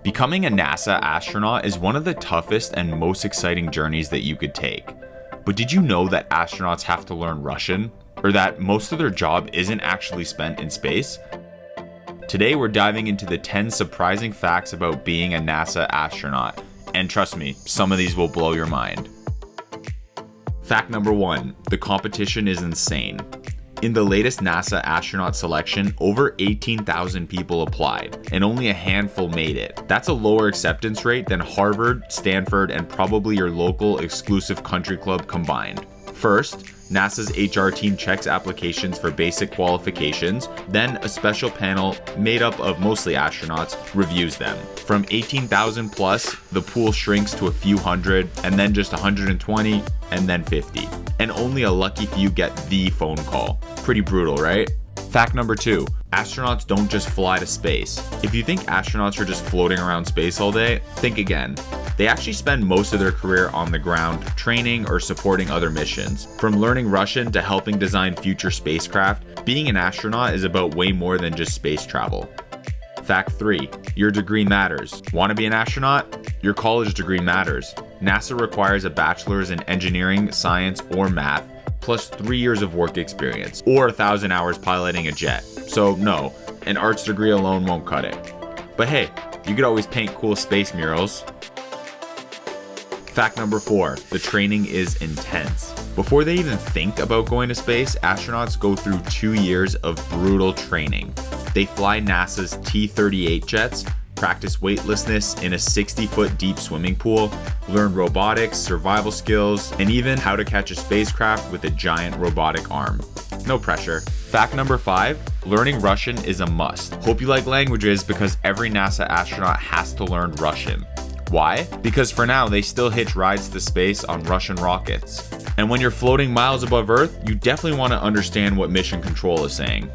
Becoming a NASA astronaut is one of the toughest and most exciting journeys that you could take. But did you know that astronauts have to learn Russian? Or that most of their job isn't actually spent in space? Today we're diving into the 10 surprising facts about being a NASA astronaut. And trust me, some of these will blow your mind. Fact number 1, the competition is insane. In the latest NASA astronaut selection, over 18,000 people applied, and only a handful made it. That's a lower acceptance rate than Harvard, Stanford, and probably your local exclusive country club combined. First, NASA's HR team checks applications for basic qualifications, then a special panel made up of mostly astronauts reviews them. From 18,000 plus, the pool shrinks to a few hundred, and then just 120, and then 50. And only a lucky few get the phone call. Pretty brutal, right? Fact number 2, astronauts don't just fly to space. If you think astronauts are just floating around space all day, think again. They actually spend most of their career on the ground, training or supporting other missions. From learning Russian to helping design future spacecraft, being an astronaut is about way more than just space travel. Fact 3, your degree matters. Want to be an astronaut? Your college degree matters. NASA requires a bachelor's in engineering, science, or math, plus 3 years of work experience, or 1,000 hours piloting a jet. So no, an arts degree alone won't cut it. But hey, you could always paint cool space murals. Fact number 4, the training is intense. Before they even think about going to space, astronauts go through 2 years of brutal training. They fly NASA's T-38 jets, practice weightlessness in a 60-foot deep swimming pool, learn robotics, survival skills, and even how to catch a spacecraft with a giant robotic arm. No pressure. Fact number 5, learning Russian is a must. Hope you like languages because every NASA astronaut has to learn Russian. Why? Because for now, they still hitch rides to space on Russian rockets. And when you're floating miles above Earth, you definitely want to understand what mission control is saying.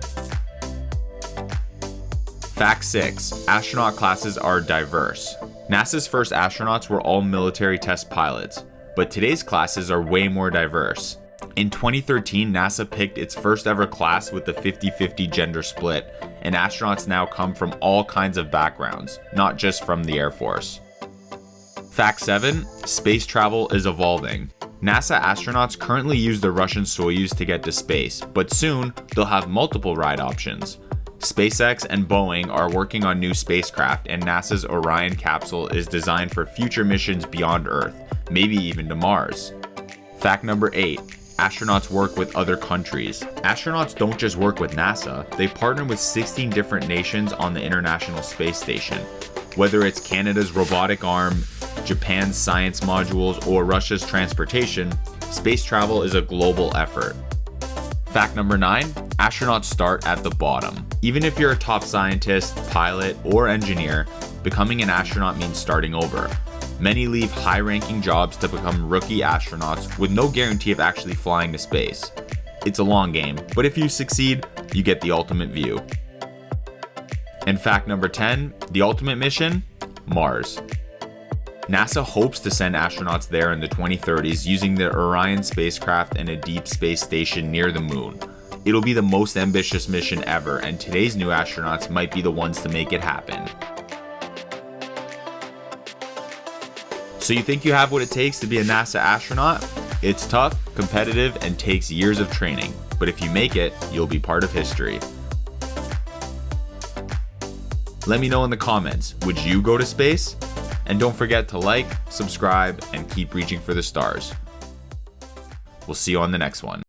Fact 6, astronaut classes are diverse. NASA's first astronauts were all military test pilots, but today's classes are way more diverse. In 2013, NASA picked its first ever class with the 50-50 gender split, and astronauts now come from all kinds of backgrounds, not just from the Air Force. Fact 7, space travel is evolving. NASA astronauts currently use the Russian Soyuz to get to space, but soon they'll have multiple ride options. SpaceX and Boeing are working on new spacecraft, and NASA's Orion capsule is designed for future missions beyond Earth, maybe even to Mars. Fact number 8, astronauts work with other countries. Astronauts don't just work with NASA, they partner with 16 different nations on the International Space Station. Whether it's Canada's robotic arm, Japan's science modules, or Russia's transportation, space travel is a global effort. Fact number 9, astronauts start at the bottom. Even if you're a top scientist, pilot, or engineer, becoming an astronaut means starting over. Many leave high-ranking jobs to become rookie astronauts with no guarantee of actually flying to space. It's a long game, but if you succeed, you get the ultimate view. And fact number 10, the ultimate mission? Mars. NASA hopes to send astronauts there in the 2030s using the Orion spacecraft and a deep space station near the moon. It'll be the most ambitious mission ever, and today's new astronauts might be the ones to make it happen. So you think you have what it takes to be a NASA astronaut? It's tough, competitive, and takes years of training. But if you make it, you'll be part of history. Let me know in the comments, would you go to space? And don't forget to like, subscribe, and keep reaching for the stars. We'll see you on the next one.